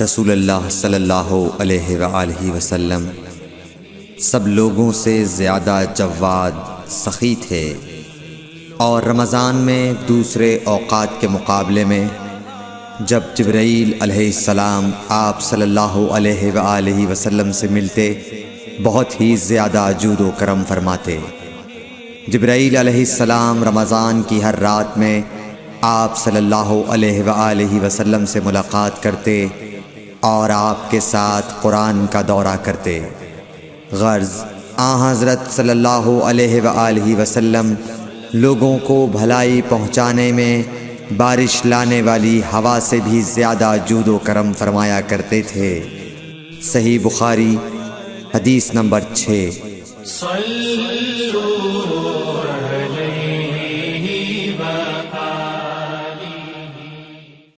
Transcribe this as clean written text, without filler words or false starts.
رسول اللہ صلی اللہ علیہ وآلہ وسلم سب لوگوں سے زیادہ جواد سخی تھے، اور رمضان میں دوسرے اوقات کے مقابلے میں جب جبرائیل علیہ السلام آپ صلی اللہ علیہ وآلہ وسلم سے ملتے بہت ہی زیادہ جود و کرم فرماتے۔ جبرائیل علیہ السلام رمضان کی ہر رات میں آپ صلی اللہ علیہ وآلہ وسلم سے ملاقات کرتے اور آپ کے ساتھ قرآن کا دورہ کرتے۔ غرض حضرت صلی اللہ علیہ وآلہ وسلم لوگوں کو بھلائی پہنچانے میں بارش لانے والی ہوا سے بھی زیادہ جود و کرم فرمایا کرتے تھے۔ صحیح بخاری حدیث نمبر 6۔